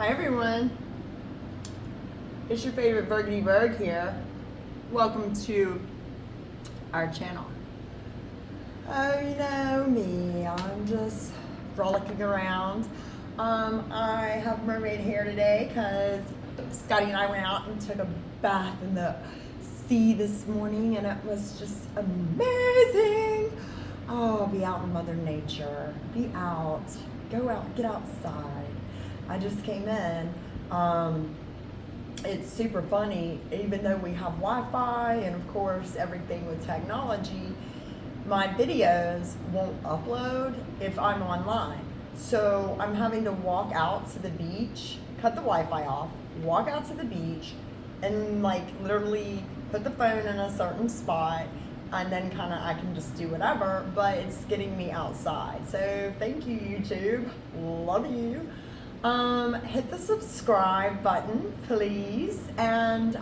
Hi everyone, it's your favorite Virgo Virg here. Welcome to our channel. Oh, you know me, I'm just frolicking around. I have mermaid hair today because Scotty and I went out and took a bath in the sea this morning and it was just amazing. Oh, be out in Mother Nature, be out, go out, get outside. I just came in. It's super funny, even though we have Wi-Fi and of course everything with technology, my videos won't upload if I'm online. So I'm having to walk out to the beach, cut the Wi-Fi off, walk out to the beach, and like literally put the phone in a certain spot, and then kind of I can just do whatever, but it's getting me outside. So thank you, YouTube. Love you. Hit the subscribe button, please, and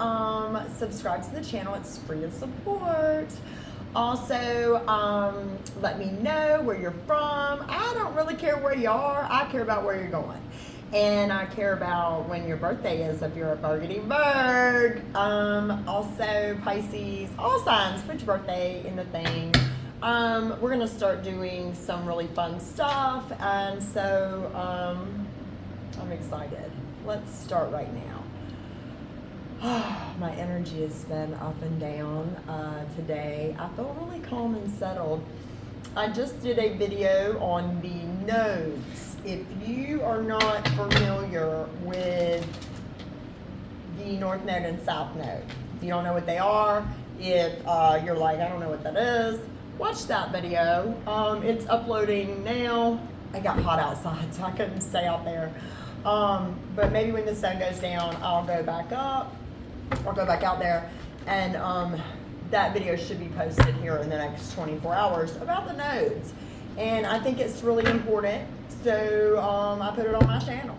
subscribe to the channel. It's free of support. Also, let me know where you're from. I don't really care where you are. I care about where you're going. And I care about when your birthday is if you're a Virgo Virg. Also, Pisces, all signs, put your birthday in the thing. We're going to start doing some really fun stuff. And so, I'm excited. Let's start right now. My energy has been up and down today. I feel really calm and settled. I just did a video on the nodes. If you are not familiar with the North Node and South Node, if you don't know what they are, if you're like, I don't know what that is, watch that video. It's uploading now. I got hot outside, so I couldn't stay out there. But maybe when the sun goes down, I'll go back up. I'll go back out there, and that video should be posted here in the next 24 hours about the nodes. And I think it's really important, so I put it on my channel.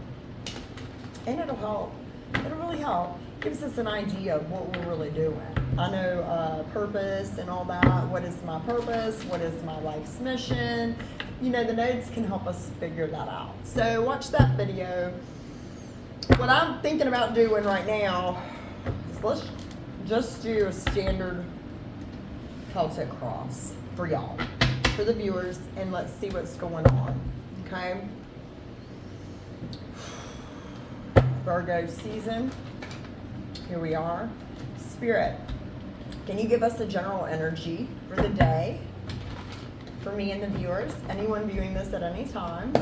And it'll help. It'll really help. Gives us an idea of what we're really doing. I know purpose and all that. What is my purpose? What is my life's mission? You know, the nodes can help us figure that out. So watch that video. What I'm thinking about doing right now is let's just do a standard Celtic cross for y'all, for the viewers, and let's see what's going on, okay? Virgo season, here we are. Spirit, can you give us a general energy for the day? For me and the viewers, anyone viewing this at any time.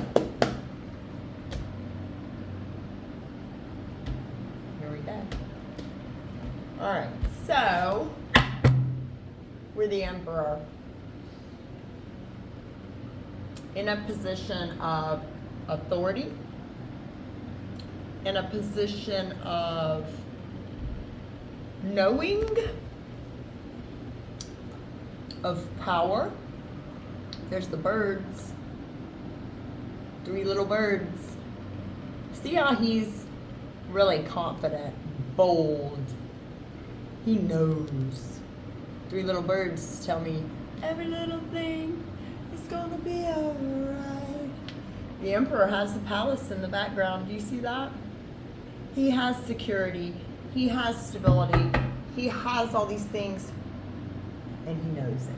Here we go. All right, so we're the Emperor in a position of authority, in a position of knowing, of power. There's the birds, 3 little birds. See how he's really confident, bold. He knows. 3 little birds tell me every little thing is gonna be alright. The Emperor has the palace in the background. Do you see that? He has security. He has stability. He has all these things, and he knows it.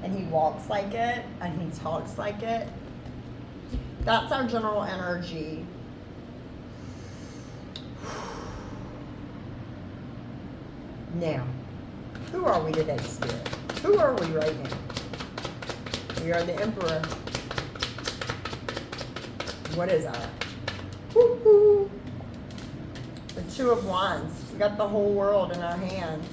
And he walks like it, and he talks like it. That's our general energy. Now, who are we today, Spirit? Who are we right now? We are the Emperor. What is our? Woo-hoo. The 2 of Wands. We got the whole world in our hands.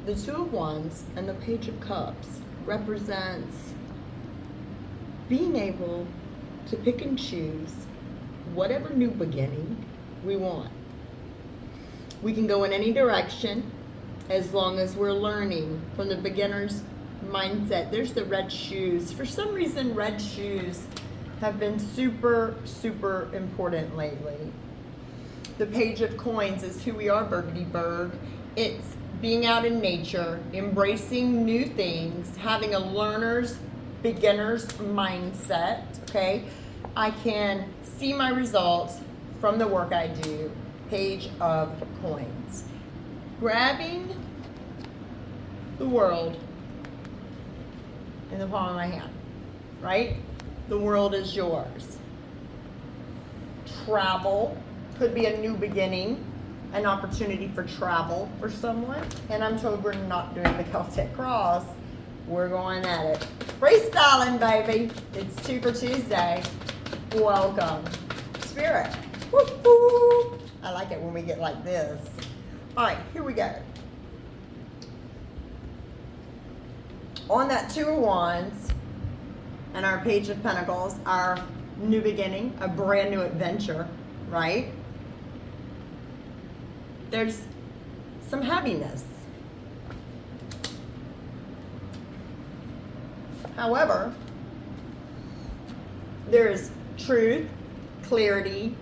The 2 of Wands and the Page of Cups represents being able to pick and choose whatever new beginning we want. We can go in any direction as long as we're learning from the beginner's mindset. There's the red shoes. For some reason, red shoes have been super, super important lately. The Page of Coins is who we are, Virgo Virg. It's being out in nature, embracing new things, having a learner's beginner's mindset, okay? I can see my results from the work I do. Page of coins. Grabbing the world in the palm of my hand, right? The world is yours. Travel could be a new beginning, an opportunity for travel for someone. And I'm told we're not doing the Celtic cross. We're going at it. Freestyling, baby. It's Super Tuesday. Welcome. Spirit. Woo-hoo. I like it when we get like this. All right, here we go. On that Two of Wands and our Page of Pentacles, our new beginning, a brand new adventure, right? There's some heaviness. However, there is truth, clarity,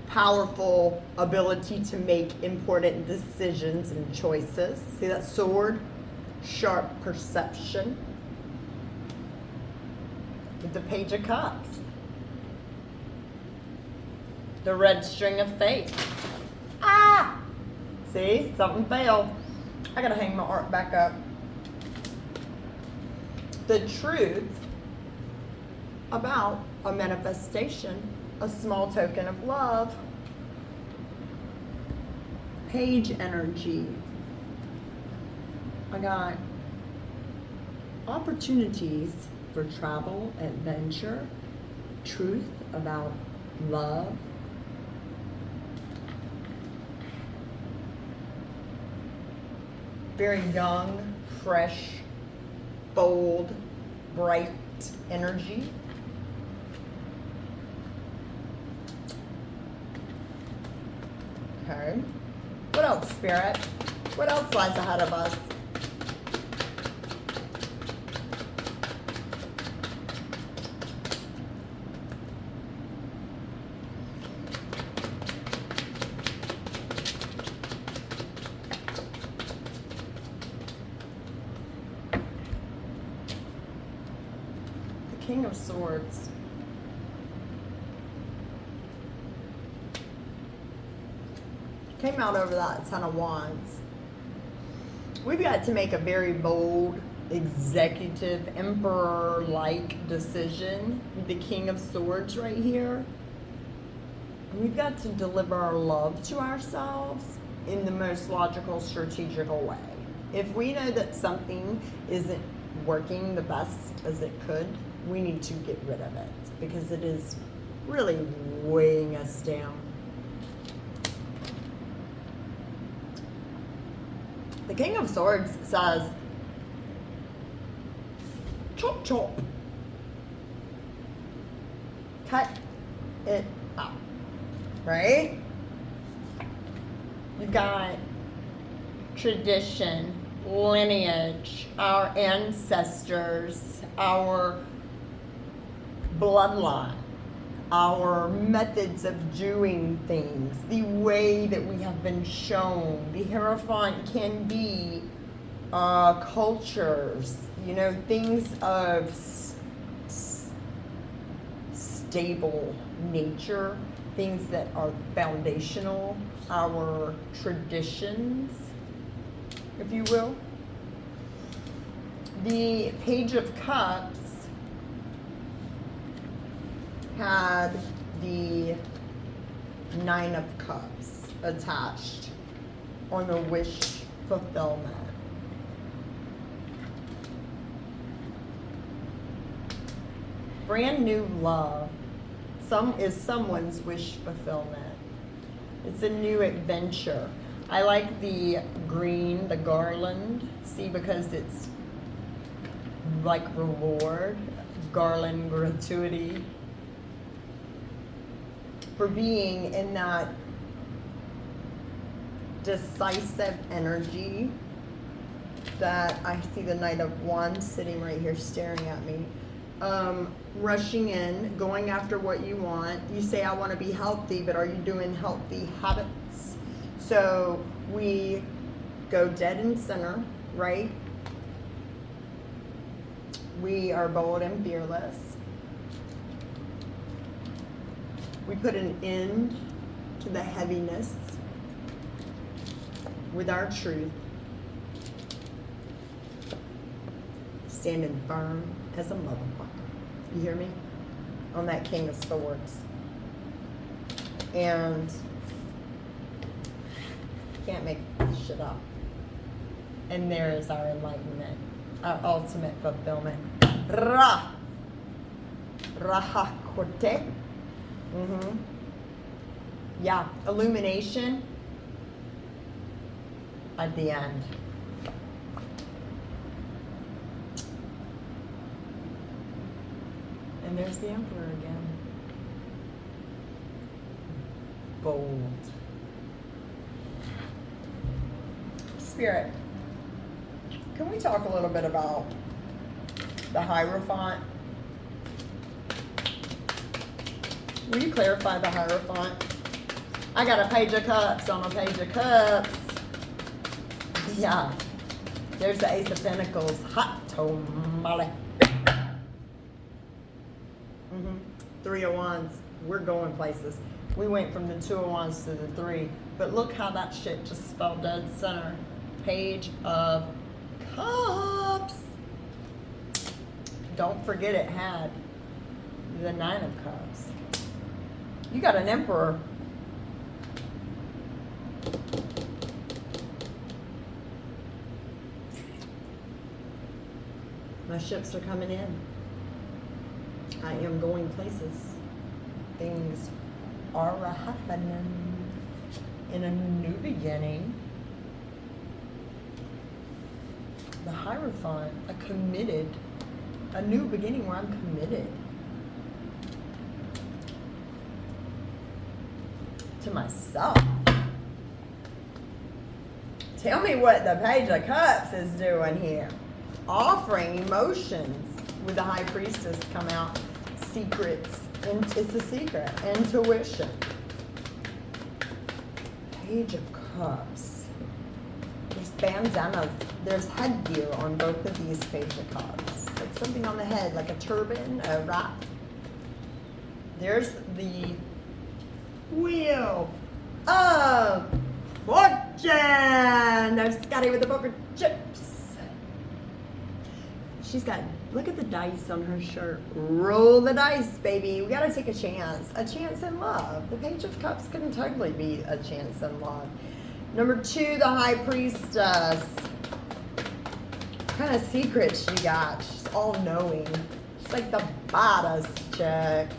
powerful ability to make important decisions and choices. See that sword? Sharp perception. With the Page of Cups. The red string of fate. Ah! See? Something failed. I gotta hang my art back up. The truth about a manifestation, a small token of love. Page energy. I got opportunities for travel, adventure, truth about love. Very young, fresh, bold, bright energy. Okay. What else, Spirit? What else lies ahead of us? King of Swords. Came out over that Ten of Wands. We've got to make a very bold, executive, emperor-like decision with the King of Swords right here. We've got to deliver our love to ourselves in the most logical, strategical way. If we know that something isn't working the best as it could, we need to get rid of it because it is really weighing us down. The King of Swords says, chop chop. Cut it out, right? You've got tradition, lineage, our ancestors, our bloodline, our methods of doing things, the way that we have been shown. The Hierophant can be cultures, you know, things of stable nature, things that are foundational, our traditions, if you will. The Page of Cups had the Nine of Cups attached on the wish fulfillment. Brand new love is someone's wish fulfillment. It's a new adventure. I like the green, the garland, see, because it's like reward, garland, gratuity, for being in that decisive energy that I see the Knight of Wands sitting right here staring at me. Rushing in, going after what you want. You say, I want to be healthy, but are you doing healthy habits? So we go dead in center, right? We are bold and fearless. We put an end to the heaviness with our truth. Standing firm as a motherfucker. You hear me? On that King of Swords. And can't make this shit up. And there is our enlightenment, our ultimate fulfillment. Ra. Raha Korte. Yeah, illumination at the end. And there's the Emperor again. Bold. Spirit, can we talk a little bit about the Hierophant? Will you clarify the Hierophant? I got a Page of Cups on a Page of Cups. Yeah. There's the Ace of Pentacles. Hot tamale. Three of Wands. We're going places. We went from the Two of Wands to the Three. But look how that shit just fell dead center. Page of Cups. Don't forget it had the Nine of Cups. You got an Emperor. My ships are coming in. I am going places. Things are happening in a new beginning. The Hierophant, a new beginning where I'm committed to myself. Tell me what the Page of Cups is doing here. Offering emotions with the High Priestess come out. Secrets. It's a secret. Intuition. Page of Cups. There's bandanas. There's headgear on both of these Page of Cups. Like something on the head, like a turban, a wrap. There's the Wheel of Fortune. There's Scotty with the poker chips. She's got, look at the dice on her shirt. Roll the dice, baby. We gotta take a chance. A chance in love. The Page of Cups can totally be a chance in love. Number 2, the High Priestess. What kind of secrets she got? She's all-knowing. She's like the badass chick.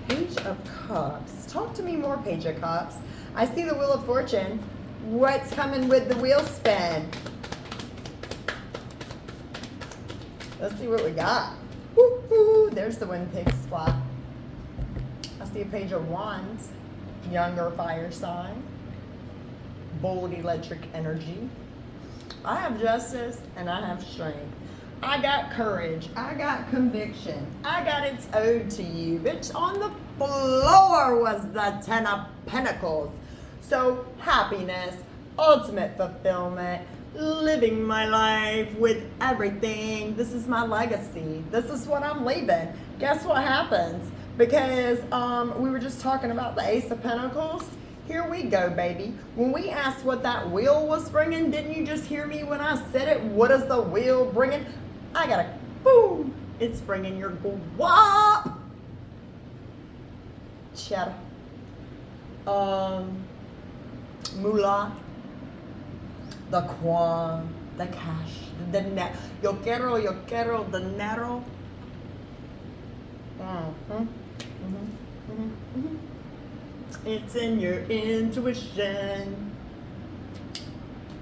Page of Cups. Talk to me more, Page of Cups. I see the Wheel of Fortune. What's coming with the wheel spin? Let's see what we got. Woo-hoo. There's the Wind Pig spot. I see a Page of Wands. Younger fire sign. Bold electric energy. I have justice and I have strength. I got courage. I got conviction. I got it's owed to you. Bitch, on the floor was the Ten of Pentacles. So happiness, ultimate fulfillment, living my life with everything. This is my legacy. This is what I'm leaving. Guess what happens? Because we were just talking about the Ace of Pentacles. Here we go, baby. When we asked what that wheel was bringing, didn't you just hear me when I said it? What is the wheel bringing? I got a boom. It's bringing your guap. Cheddar. Moolah. The quan, the cash, the net. Yo quiero dinero. It's in your intuition.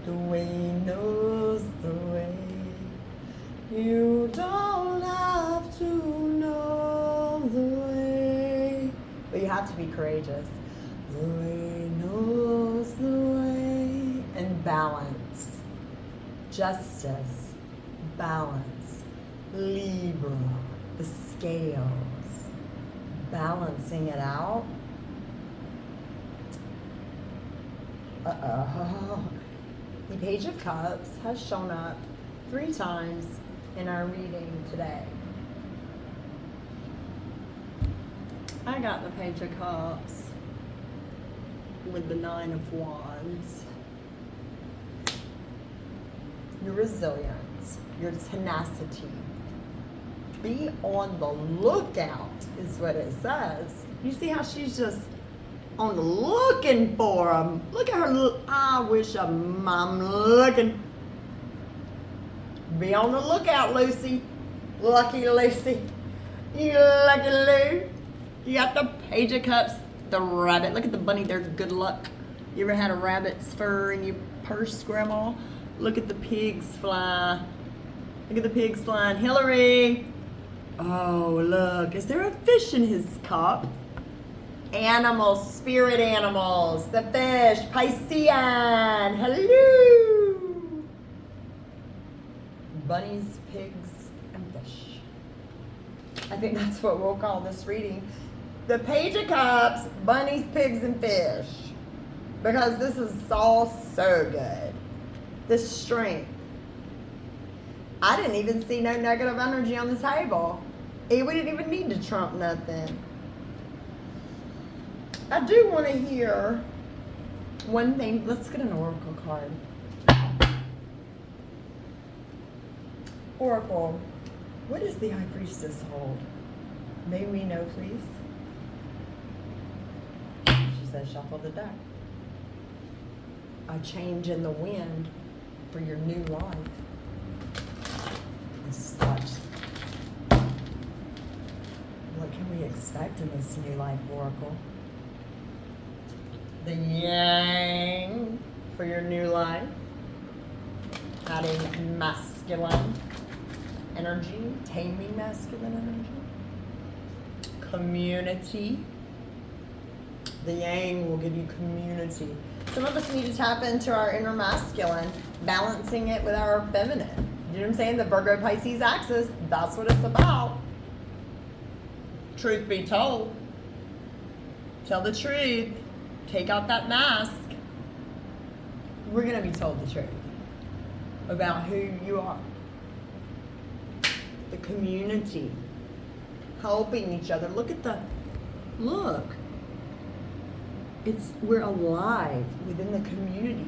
The way knows the way. You don't have to know the way, but you have to be courageous. The way knows the way. And balance. Justice. Balance. Libra. The scales. Balancing it out. The Page of Cups has shown up 3 times in our reading today. I got the Page of Cups with the 9 of Wands. Your resilience, your tenacity. Be on the lookout is what it says. You see how she's just on the looking for them. Look at her. I wish I'm looking. Be on the lookout, Lucy. Lucky Lucy. You lucky Lou. You got the Page of Cups, the rabbit. Look at the bunny there. Good luck. You ever had a rabbit's fur in your purse, Grandma? Look at the pigs fly. Look at the pigs flying. Hillary. Oh, look. Is there a fish in his cup? Animals, spirit animals. The fish. Piscean. Hello. Bunnies, pigs, and fish. I think that's what we'll call this reading. The Page of Cups, bunnies, pigs, and fish. Because this is all so good. The strength. I didn't even see no negative energy on the table. We didn't even need to trump nothing. I do want to hear one thing. Let's get an oracle card. Oracle, what does the High Priestess hold? May we know, please? She says, shuffle the deck. A change in the wind for your new life. What can we expect in this new life, Oracle? The yang for your new life. Adding masculine energy, taming masculine energy. Community. The yang will give you community. Some of us need to tap into our inner masculine, balancing it with our feminine. You know what I'm saying? The Virgo Pisces axis, that's what it's about. Truth be told. Tell the truth. Take out that mask. We're going to be told the truth about who you are. The community. Helping each other. Look. We're alive within the community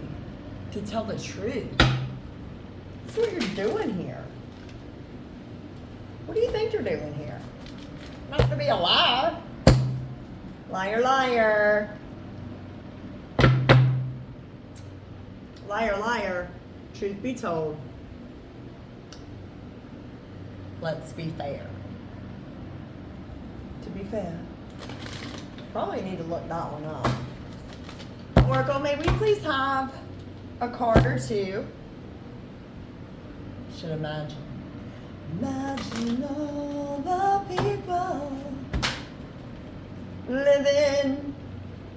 to tell the truth. That's what you're doing here. What do you think you're doing here? Not to be alive. Liar, liar. Liar, liar. Truth be told. Let's be fair. To be fair. Probably need to look that one up. Oracle, may we please have a card or two? Should imagine. Imagine all the people living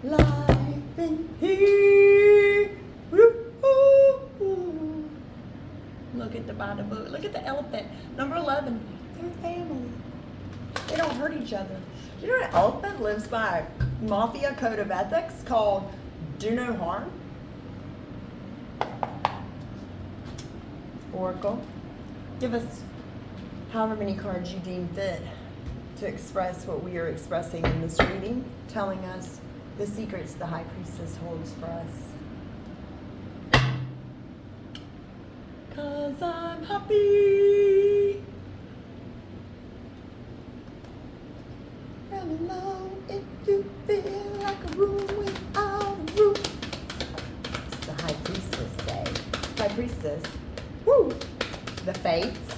life in here. Woo-hoo-hoo. Look at the bottom book. Look at the elephant. Number 11. They're family. They don't hurt each other. Do you know an elephant lives by a mafia code of ethics called do no harm? Oracle, give us however many cards you deem fit to express what we are expressing in this reading, telling us the secrets the High Priestess holds for us. 'Cause I'm happy. Run along if you feel like a room without a roof. It's the High Priestess say. High Priestess. Woo! The fates.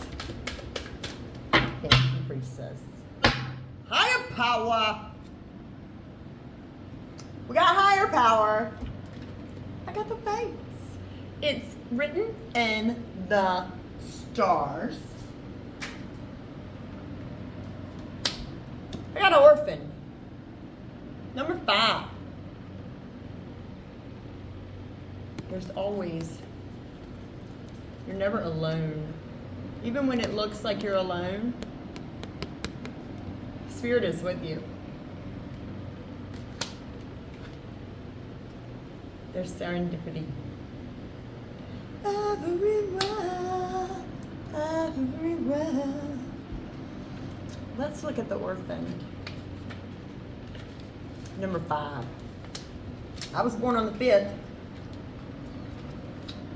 Thank you, Priestess. Higher power. We got higher power. I got the fates. It's written in the stars. I got an orphan. Number 5. There's always, you're never alone. Even when it looks like you're alone, Spirit is with you. There's serendipity. Everywhere everywhere. Let's look at the orphan. Number 5. I was born on the 5th.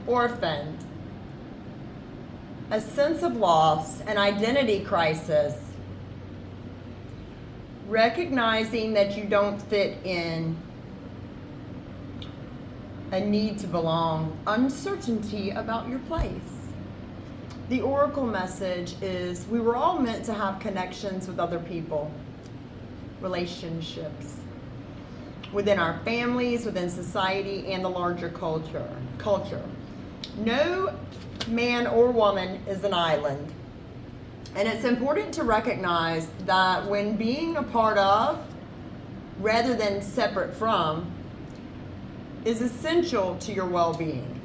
Orphaned. A sense of loss, an identity crisis. Recognizing that you don't fit in. A need to belong. Uncertainty about your place. The oracle message is we were all meant to have connections with other people. Relationships. Within our families, within society, and the larger culture. No man or woman is an island. And it's important to recognize that when being a part of, rather than separate from, is essential to your well-being.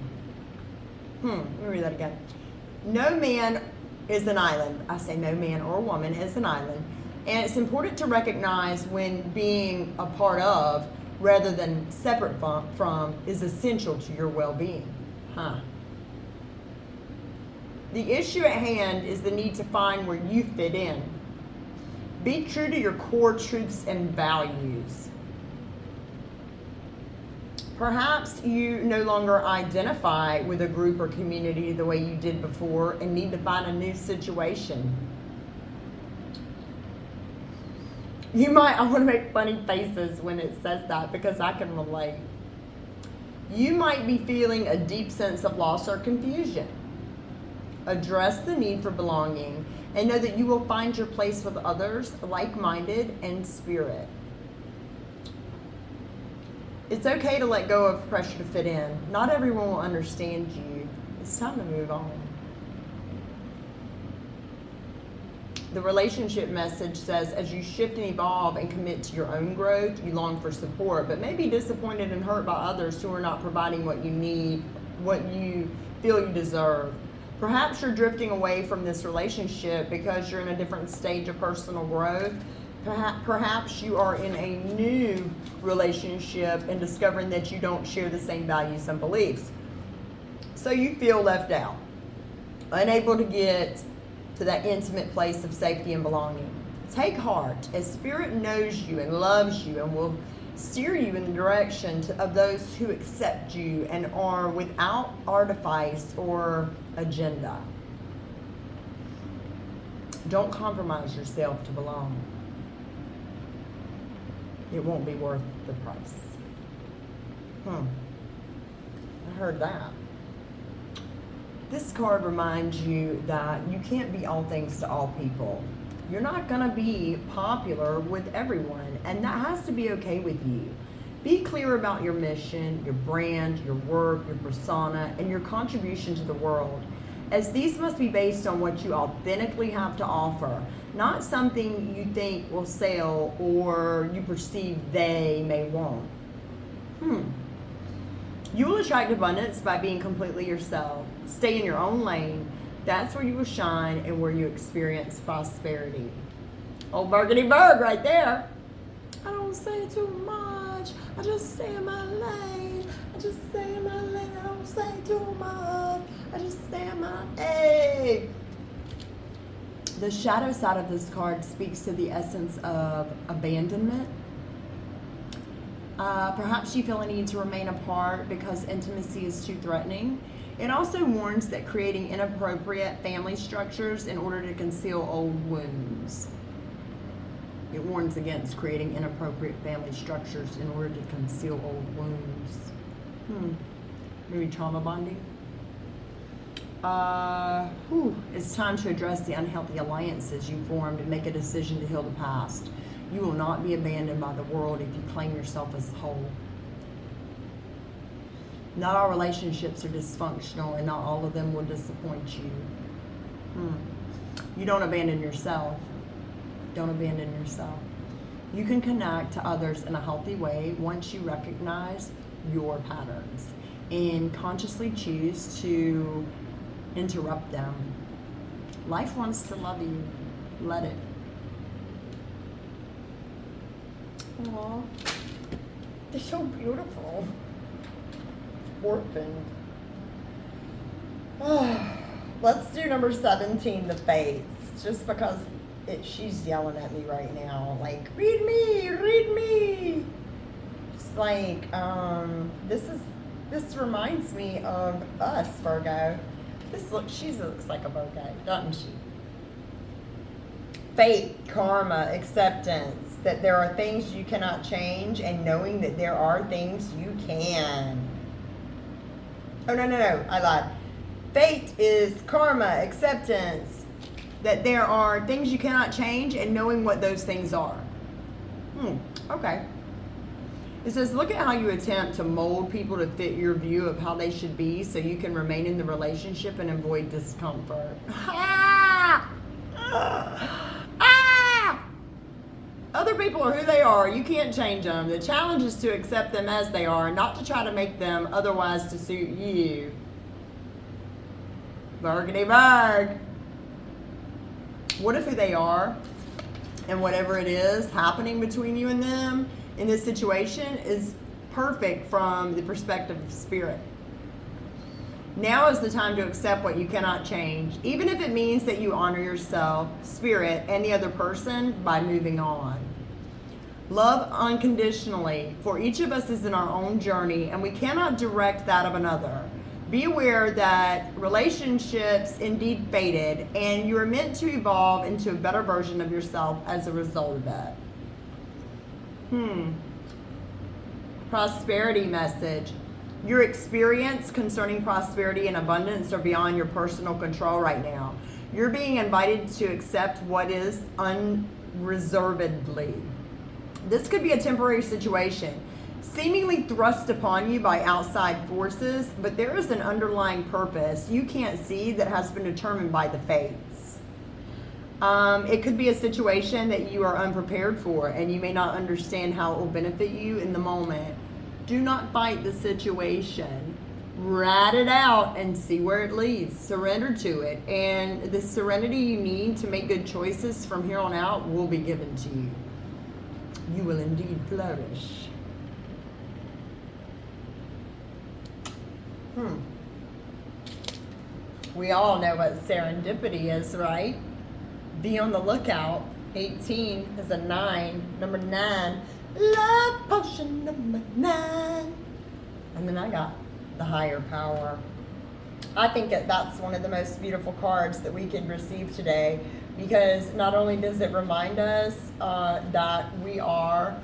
Let me read that again. No man is an island. I say no man or woman is an island. And it's important to recognize when being a part of, rather than separate from, is essential to your well-being. The issue at hand is the need to find where you fit in. Be true to your core truths and values. Perhaps you no longer identify with a group or community the way you did before and need to find a new situation. I want to make funny faces when it says that because I can relate. You might be feeling a deep sense of loss or confusion. Address the need for belonging and know that you will find your place with others, like-minded and spirit. It's okay to let go of pressure to fit in. Not everyone will understand you. It's time to move on. The relationship message says, as you shift and evolve and commit to your own growth, you long for support, but may be disappointed and hurt by others who are not providing what you need, what you feel you deserve. Perhaps you're drifting away from this relationship because you're in a different stage of personal growth. Perhaps you are in a new relationship and discovering that you don't share the same values and beliefs. So you feel left out, unable to get to that intimate place of safety and belonging. Take heart, as Spirit knows you and loves you and will steer you in the direction of those who accept you and are without artifice or agenda. Don't compromise yourself to belong. It won't be worth the price. I heard that. This card reminds you that you can't be all things to all people. You're not going to be popular with everyone, and that has to be okay with you. Be clear about your mission, your brand, your work, your persona, and your contribution to the world, as these must be based on what you authentically have to offer, not something you think will sell or you perceive they may want. You will attract abundance by being completely yourself. Stay in your own lane. That's where you will shine and where you experience prosperity. Old Burgundy Bird right there. I don't say too much. I just stay in my lane. I just stay in my lane. I don't say too much. I just stay in my lane. The shadow side of this card speaks to the essence of abandonment. Perhaps you feel a need to remain apart because intimacy is too threatening. It also warns that creating inappropriate family structures in order to conceal old wounds. It warns against creating inappropriate family structures in order to conceal old wounds. Maybe trauma bonding. It's time to address the unhealthy alliances you formed and make a decision to heal the past. You will not be abandoned by the world if you claim yourself as whole. Not all relationships are dysfunctional, and not all of them will disappoint you. You don't abandon yourself. Don't abandon yourself. You can connect to others in a healthy way once you recognize your patterns and consciously choose to interrupt them. Life wants to love you. Let it. Aww. They're so beautiful. Orphan. Let's do number 17, the Fates. Just because she's yelling at me right now. Like, read me, read me. Just like, this reminds me of us, Virgo. She looks like a Virgo, doesn't she? Fate, karma, acceptance, that there are things you cannot change, and knowing that there are things you can. Oh, no, I lied. Fate is karma, acceptance, that there are things you cannot change, and knowing what those things are. Okay. It says, look at how you attempt to mold people to fit your view of how they should be so you can remain in the relationship and avoid discomfort. Other people are who they are. You can't change them. The challenge is to accept them as they are, not to try to make them otherwise to suit you. Virgity Virg. What if who they are and whatever it is happening between you and them in this situation is perfect from the perspective of spirit? Now is the time to accept what you cannot change, even if it means that you honor yourself, spirit, and the other person by moving on. Love unconditionally, for each of us is in our own journey, and we cannot direct that of another. Be aware that relationships indeed faded, and you are meant to evolve into a better version of yourself as a result of that. Prosperity message. Your experience concerning prosperity and abundance are beyond your personal control right now. You're being invited to accept what is unreservedly. This could be a temporary situation, seemingly thrust upon you by outside forces, but there is an underlying purpose you can't see that has been determined by the fates. It could be a situation that you are unprepared for, and you may not understand how it will benefit you in the moment. Do not fight the situation. Rat it out and see where it leads. Surrender to it. And the serenity you need to make good choices from here on out will be given to you. You will indeed flourish. We all know what serendipity is, right? Be on the lookout. 18 is a 9. Number 9. Love potion number 9. And then I got the higher power. I think that's one of the most beautiful cards that we could receive today, because not only does it remind us that we are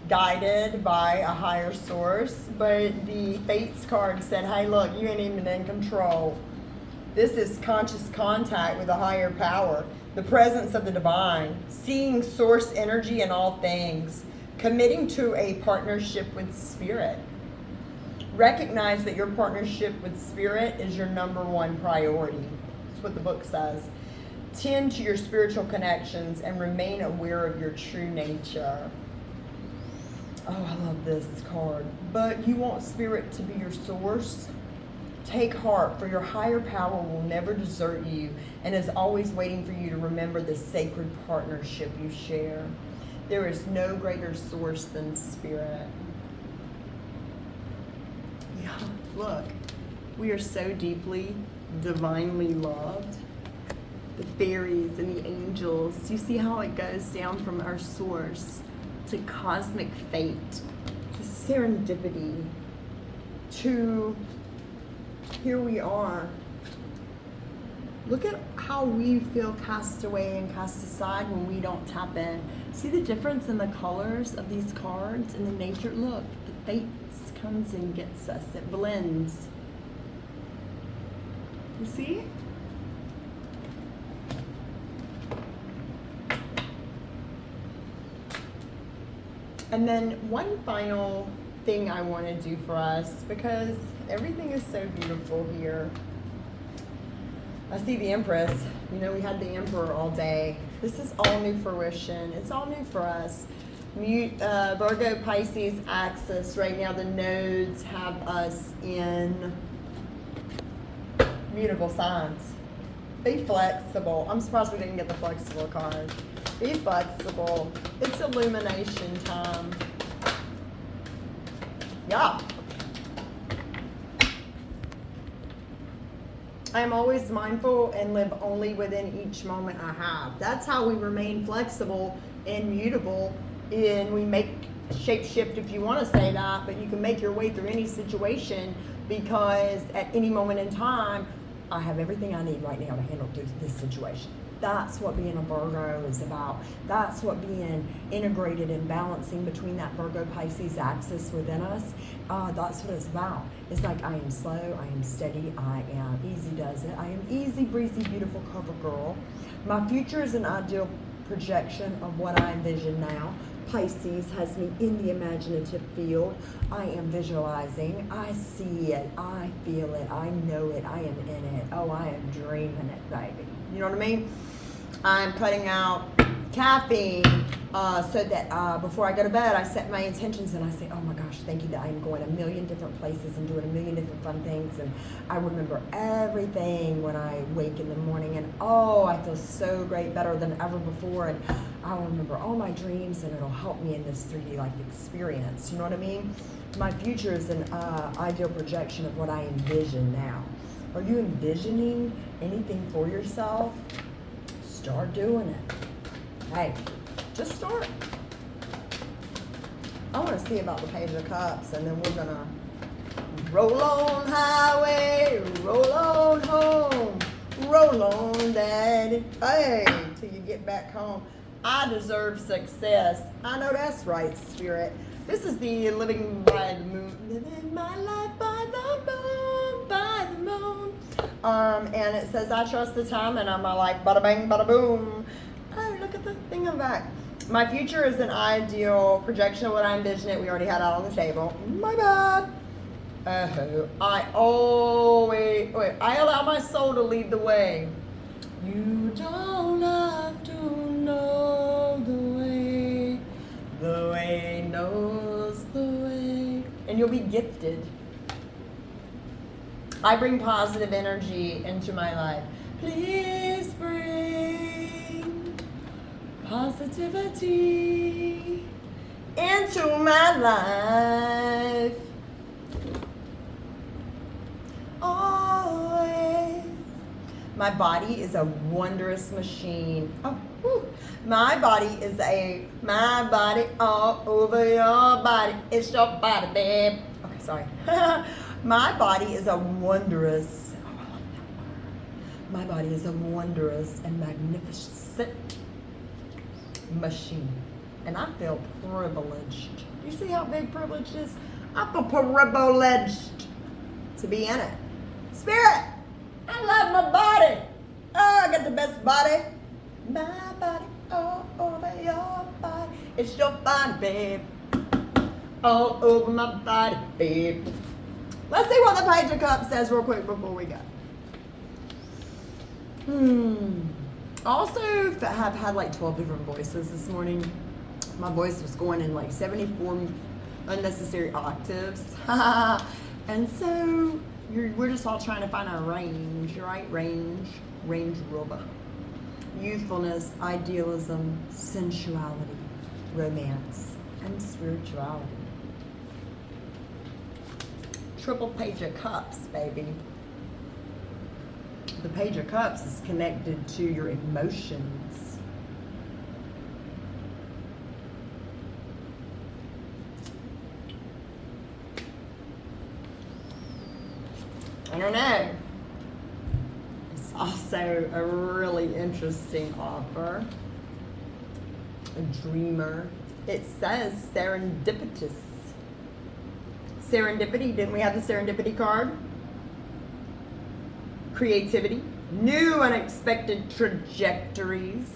guided by a higher source, but the Fates card said, hey, look, you ain't even in control. This is conscious contact with a higher power, the presence of the divine, seeing source energy in all things, committing to a partnership with spirit. Recognize that your partnership with spirit is your number one priority. That's what the book says. Tend to your spiritual connections and remain aware of your true nature. Oh, I love this card. But you want spirit to be your source? Take heart, for your higher power will never desert you and is always waiting for you to remember the sacred partnership you share. There is no greater source than spirit. Yeah, look, we are so deeply, divinely loved. The fairies and the angels, you see how it goes down from our source to cosmic fate, to serendipity, to here we are. Look at how we feel cast away and cast aside when we don't tap in. See the difference in the colors of these cards and the nature? Look, the fates comes and gets us. It blends. You see? And then one final thing I want to do for us, because everything is so beautiful here. I see the Empress. You know, we had the Emperor all day. This is all new fruition. It's all new for us. Virgo Pisces axis. Right now the nodes have us in beautiful signs. Be flexible. I'm surprised we didn't get the flexible card. Be flexible. It's illumination time. Yeah. I am always mindful and live only within each moment I have. That's how we remain flexible and mutable, and we make shape shift, if you want to say that, but you can make your way through any situation, because at any moment in time, I have everything I need right now to handle this situation. That's what being a Virgo is about. That's what being integrated and balancing between that Virgo Pisces axis within us. That's what it's about. It's like, I am slow, I am steady, I am easy does it. I am easy breezy, beautiful cover girl. My future is an ideal projection of what I envision now. Pisces has me in the imaginative field. I am visualizing. I see it. I feel it. I know it. I am in it. Oh, I am dreaming it, baby. You know what I mean? I'm cutting out caffeine so that before I go to bed, I set my intentions and I say, oh my gosh, thank you that I'm going a million different places and doing a million different fun things. And I remember everything when I wake in the morning, and oh, I feel so great, better than ever before. And I'll remember all my dreams, and it'll help me in this 3D life experience. You know what I mean? My future is an ideal projection of what I envision now. Are you envisioning anything for yourself? Start doing it. Hey, just start. I want to see about the Page of Cups, and then we're going to roll on highway, roll on home, roll on daddy, hey, till you get back home. I deserve success. I know that's right, Spirit. This is the Living by the Moon. Living my life by the moon, by the moon. And it says, I trust the time, and I'm like, bada bang, bada boom. Oh, look at the thing on the back. My future is an ideal projection of what I envision it. We already had that on the table. My bad. I allow my soul to lead the way. You don't have to know the way knows the way. And you'll be gifted. I bring positive energy into my life. Please bring positivity into my life. Always. My body is a wondrous machine. Oh, whew. My body all over your body. It's your body, babe. Okay, sorry. My body is a wondrous, I love that word. My body is a wondrous and magnificent machine. And I feel privileged. You see how big privilege is? I feel privileged to be in it. Spirit, I love my body. Oh, I got the best body. My body all over your body. It's your body, babe. All over my body, babe. Let's see what the Page of Cups says real quick before we go. Also, have had like 12 different voices this morning. My voice was going in like 74 unnecessary octaves. And so we're just all trying to find our range, right? Range rover. Youthfulness, idealism, sensuality, romance, and spirituality. Triple Page of Cups, baby. The Page of Cups is connected to your emotions. I don't know. It's also a really interesting author, a dreamer. It says serendipitous. Serendipity, didn't we have the serendipity card? Creativity, new unexpected trajectories.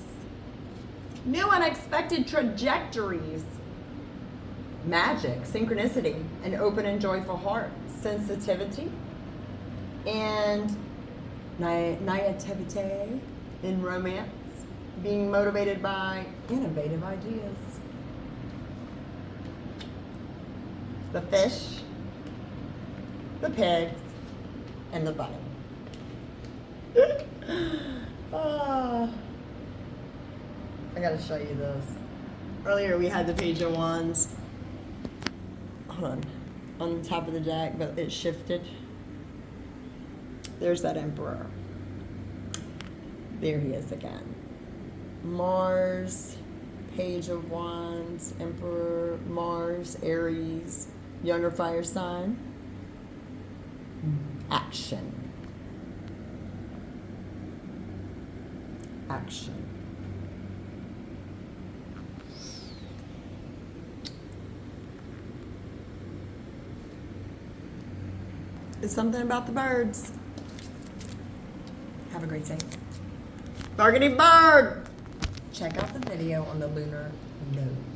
New unexpected trajectories. Magic, synchronicity, an open and joyful heart. Sensitivity, and naivete in romance. Being motivated by innovative ideas. The fish, the pigs, and the bunny. I gotta show you this. Earlier we had the Page of Wands. Hold on the top of the deck, but it shifted. There's that Emperor. There he is again. Mars, Page of Wands, Emperor, Mars, Aries, younger fire sign. Action. Action. It's something about the birds. Have a great day. Bargaining bird! Check out the video on the lunar node.